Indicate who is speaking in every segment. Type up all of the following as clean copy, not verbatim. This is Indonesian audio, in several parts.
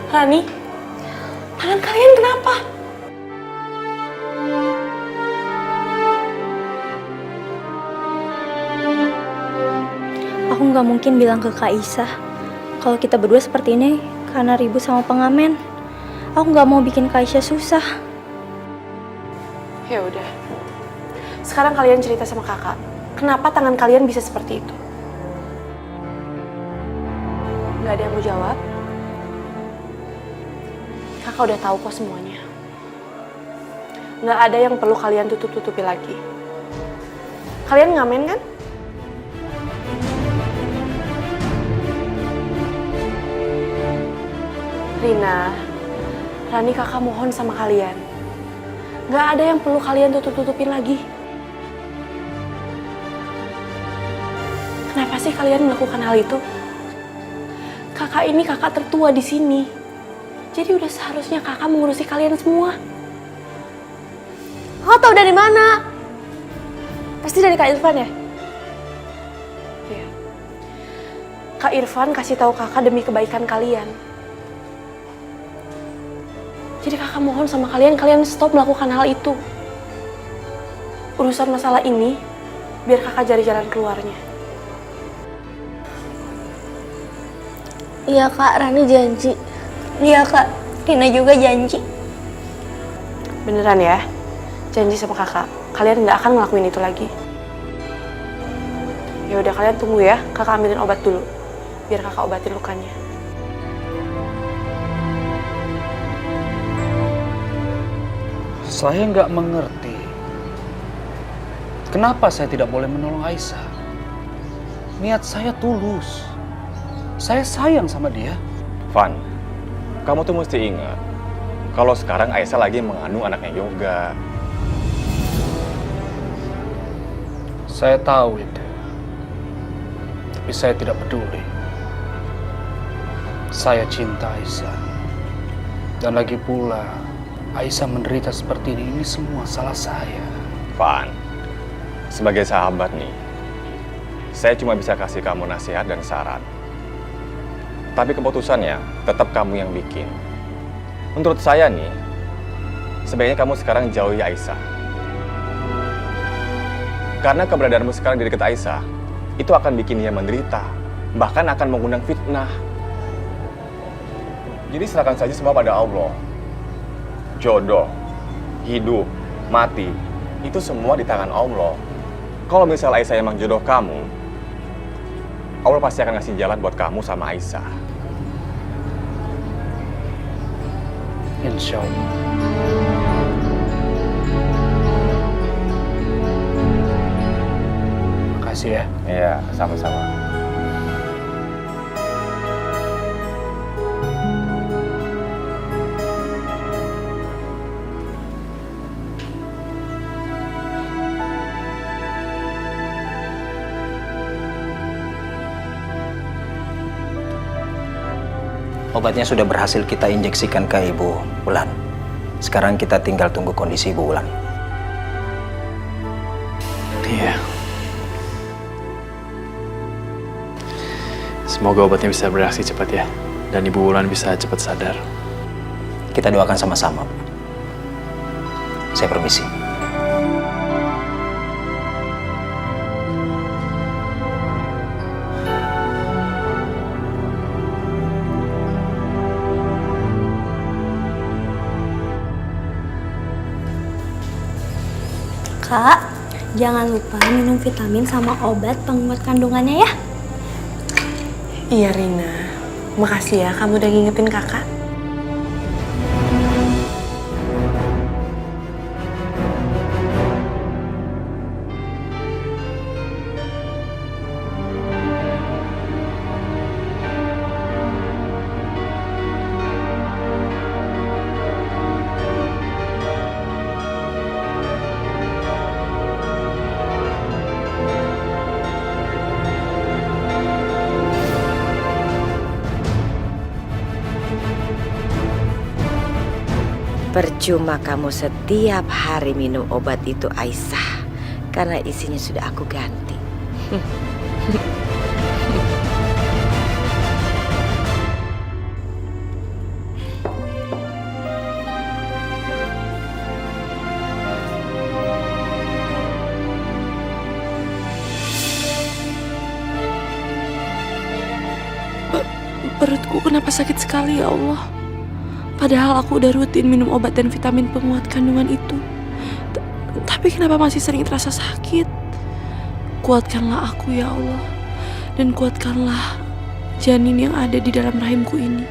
Speaker 1: Rani, tangan kalian kenapa?
Speaker 2: Aku nggak mungkin bilang ke Kak Isa kalau kita berdua seperti ini karena ribut sama pengamen. Aku nggak mau bikin Kak Isa susah.
Speaker 1: Ya udah. Sekarang kalian cerita sama kakak. Kenapa tangan kalian bisa seperti itu? Gak ada yang mau jawab? Kakak udah tahu kok semuanya. Gak ada yang perlu kalian tutup-tutupi lagi. Kalian ngamen kan? Rina, Rani kakak mohon sama kalian. Gak ada yang perlu kalian tutup-tutupin lagi. Kenapa sih kalian melakukan hal itu? Kakak ini kakak tertua di sini. Jadi udah seharusnya kakak mengurusi kalian semua.
Speaker 3: Kau tahu dari mana? Pasti dari Kak Irfan ya?
Speaker 1: Iya. Kak Irfan kasih tahu kakak demi kebaikan kalian. Jadi kakak mohon sama kalian, kalian stop melakukan hal itu. Urusan masalah ini, biar kakak cari jalan keluarnya.
Speaker 3: Iya Kak, Rani janji.
Speaker 2: Iya Kak, Rina juga janji.
Speaker 1: Beneran ya? Janji sama kakak, kalian nggak akan ngelakuin itu lagi. Ya udah kalian tunggu ya, kakak ambilin obat dulu, biar kakak obatin lukanya.
Speaker 4: Saya nggak mengerti. Kenapa saya tidak boleh menolong Aisyah? Niat saya tulus. Saya sayang sama dia.
Speaker 5: Van, kamu tuh mesti ingat kalau sekarang Aisyah lagi mengandung anaknya Yoga.
Speaker 4: Saya tahu itu. Tapi saya tidak peduli. Saya cinta Aisyah. Dan lagi pula, Aisyah menderita seperti ini semua salah saya.
Speaker 5: Van, sebagai sahabat nih, saya cuma bisa kasih kamu nasihat dan saran. Tapi keputusannya tetap kamu yang bikin. Menurut saya nih, sebaiknya kamu sekarang jauhi Aisyah. Karena keberadaanmu sekarang di dekat Aisyah, itu akan bikin dia menderita. Bahkan akan mengundang fitnah. Jadi serahkan saja semua pada Allah. Jodoh, hidup, mati, itu semua di tangan Allah. Kalau misalnya Aisyah emang jodoh kamu, Allah pasti akan ngasih jalan buat kamu sama Aisyah.
Speaker 4: Insya Allah. Makasih ya.
Speaker 5: Iya, sama-sama.
Speaker 6: Obatnya sudah berhasil kita injeksikan ke Ibu Wulan. Sekarang kita tinggal tunggu kondisi Ibu Wulan.
Speaker 7: Iya. Semoga obatnya bisa bereaksi cepat ya. Dan Ibu Wulan bisa cepat sadar.
Speaker 6: Kita doakan sama-sama. Saya permisi.
Speaker 2: Kak, jangan lupa minum vitamin sama obat penguat kandungannya ya.
Speaker 1: Iya Rina, makasih ya kamu udah ngingetin kakak.
Speaker 8: Percuma kamu setiap hari minum obat itu Aisyah, karena isinya sudah aku ganti.
Speaker 1: Perutku kenapa sakit sekali ya Allah. Padahal aku udah rutin minum obat dan vitamin penguat kandungan itu. Tapi kenapa masih sering terasa sakit? Kuatkanlah aku ya Allah. Dan kuatkanlah janin yang ada di dalam rahimku ini.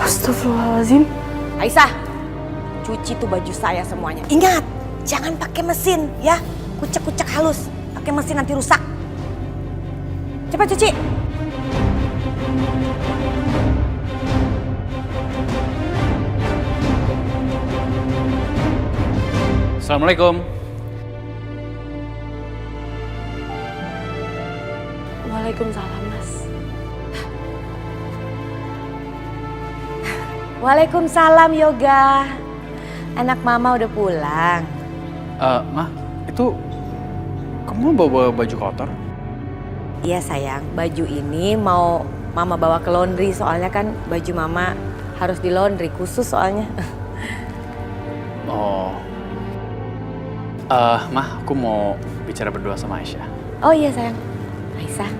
Speaker 1: Astagfirullahaladzim.
Speaker 8: Aisyah, cuci tuh baju saya semuanya. Ingat, jangan pakai mesin ya. Kucek-kucek halus. Pakai mesin nanti rusak. Cepat cuci.
Speaker 4: Assalamualaikum.
Speaker 1: Waalaikumsalam, Mas.
Speaker 8: Waalaikumsalam Yoga. Anak mama udah pulang.
Speaker 4: Ma, itu kamu bawa baju kotor?
Speaker 8: Iya sayang, baju ini mau mama bawa ke laundry soalnya kan baju mama harus di laundry khusus soalnya.
Speaker 7: Oh. Mah, aku mau bicara berdua sama Aisyah.
Speaker 8: Oh iya sayang, Aisyah.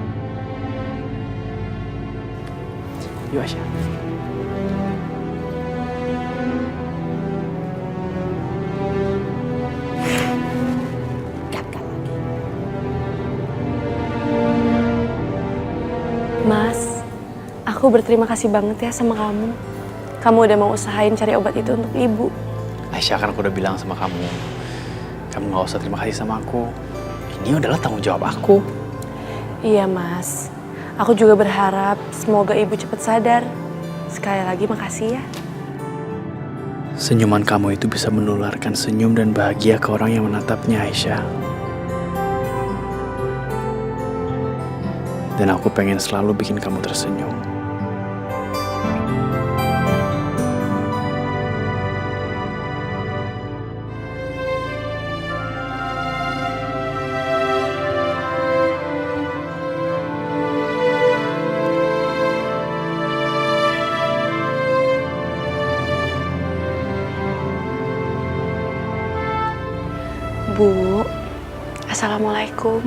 Speaker 7: Yuk Aisyah.
Speaker 8: Gagal lagi.
Speaker 1: Mas, aku berterima kasih banget ya sama kamu. Kamu udah mau usahain cari obat itu untuk ibu.
Speaker 7: Aisyah, kan aku udah bilang sama kamu. Kamu gak usah terima kasih sama aku. Ini adalah tanggung jawab aku.
Speaker 1: Iya, Mas. Aku juga berharap semoga ibu cepat sadar. Sekali lagi makasih ya.
Speaker 7: Senyuman kamu itu bisa menularkan senyum dan bahagia ke orang yang menatapnya, Aisyah. Dan aku pengen selalu bikin kamu tersenyum.
Speaker 1: Bu, Assalamualaikum.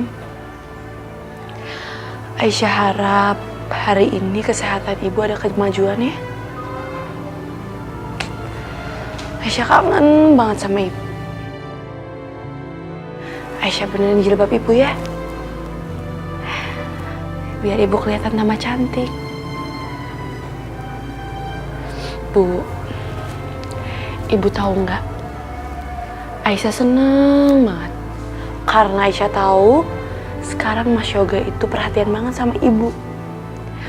Speaker 1: Aisyah harap hari ini kesehatan ibu ada kemajuan ya. Aisyah kangen banget sama ibu. Aisyah benerin jilbab ibu ya. Biar ibu kelihatan tambah cantik. Bu, ibu tahu nggak? Aisyah seneng banget. Karena Aisyah tahu sekarang Mas Yoga itu perhatian banget sama ibu.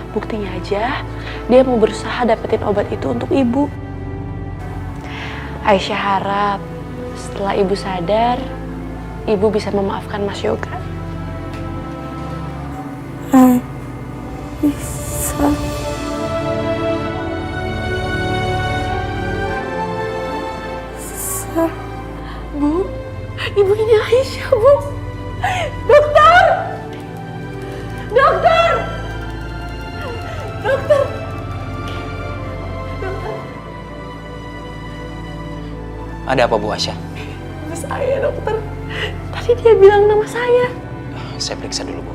Speaker 1: Buktinya aja, dia mau berusaha dapetin obat itu untuk ibu. Aisyah harap setelah ibu sadar, ibu bisa memaafkan Mas Yoga.
Speaker 2: Aisyah.
Speaker 1: Bu, ibu ini Aisyah, Bu. Dokter! Dokter! Dokter!
Speaker 6: Ada apa Bu Aisyah?
Speaker 1: Ibu saya, dokter. Tadi dia bilang nama saya.
Speaker 6: Saya periksa dulu Bu.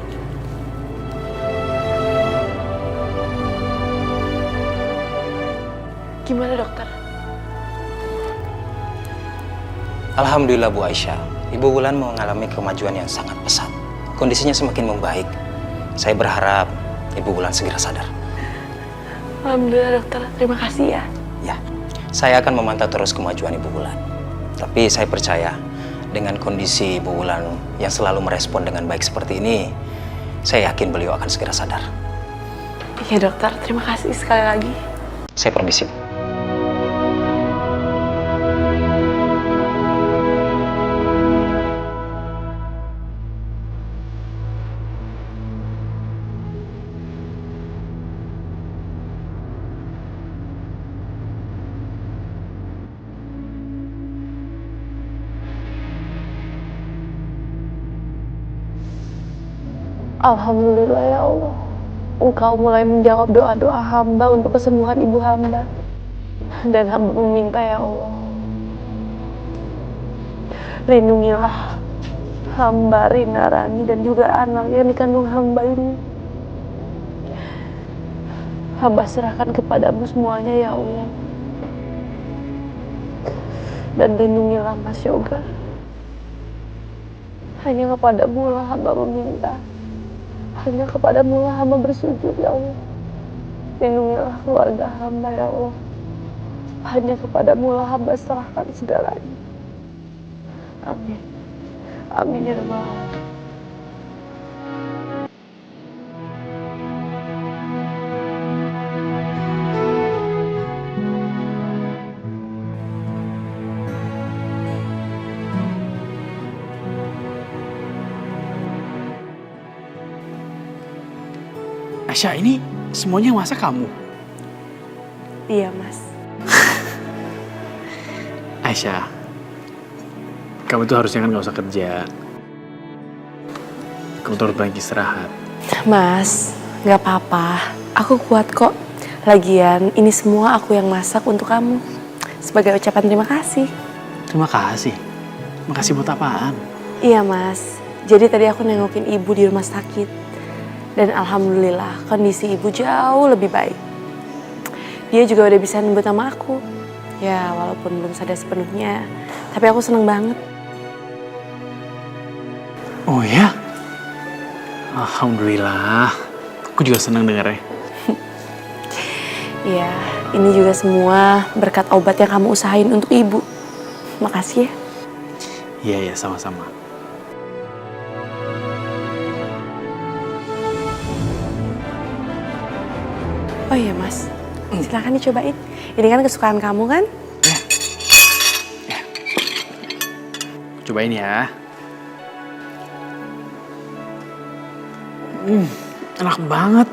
Speaker 1: Gimana, dokter?
Speaker 6: Alhamdulillah Bu Aisyah, Ibu Wulan mengalami kemajuan yang sangat pesat. Kondisinya semakin membaik. Saya berharap Ibu Wulan segera sadar.
Speaker 1: Alhamdulillah, dokter. Terima kasih ya.
Speaker 6: Ya, saya akan memantau terus kemajuan Ibu Wulan. Tapi saya percaya dengan kondisi Ibu Wulan yang selalu merespon dengan baik seperti ini, saya yakin beliau akan segera sadar.
Speaker 1: Iya, dokter. Terima kasih sekali lagi.
Speaker 6: Saya permisi.
Speaker 1: Alhamdulillah ya Allah. Engkau mulai menjawab doa-doa hamba untuk kesembuhan ibu hamba. Dan hamba meminta ya Allah, lindungilah hamba Rina Rani dan juga anak yang dikandung hamba ini. Hamba serahkan kepadamu semuanya ya Allah. Dan lindungilah Mas Yoga. Hanya kepadamu lah hamba meminta. Hanya kepadamu lah hamba bersujud ya Allah. Lindungilah keluarga hamba ya Allah. Hanya kepadamu lah hamba serahkan segalanya. Amin. Amin ya Rabbal Alamin.
Speaker 7: Aisyah, ini semuanya yang masak kamu?
Speaker 1: Iya Mas.
Speaker 7: Aisyah, kamu tuh harusnya kan gak usah kerja. Kamu tuh harus banyak istirahat.
Speaker 1: Mas, nggak apa-apa. Aku kuat kok. Lagian ini semua aku yang masak untuk kamu. Sebagai ucapan terima kasih.
Speaker 7: Terima kasih. Makasih buat apaan?
Speaker 1: Iya Mas. Jadi tadi aku nengokin ibu di rumah sakit. Dan alhamdulillah kondisi ibu jauh lebih baik. Dia juga udah bisa nyebut nama aku. Ya walaupun belum sadar sepenuhnya. Tapi aku seneng banget.
Speaker 7: Oh ya? Alhamdulillah. Aku juga senang dengarnya.
Speaker 1: Ya ini juga semua berkat obat yang kamu usahain untuk ibu. Makasih ya.
Speaker 7: Iya, sama-sama.
Speaker 1: Oh iya Mas, silakan dicobain. Ini kan kesukaan kamu kan?
Speaker 7: Cobain ya. Enak banget.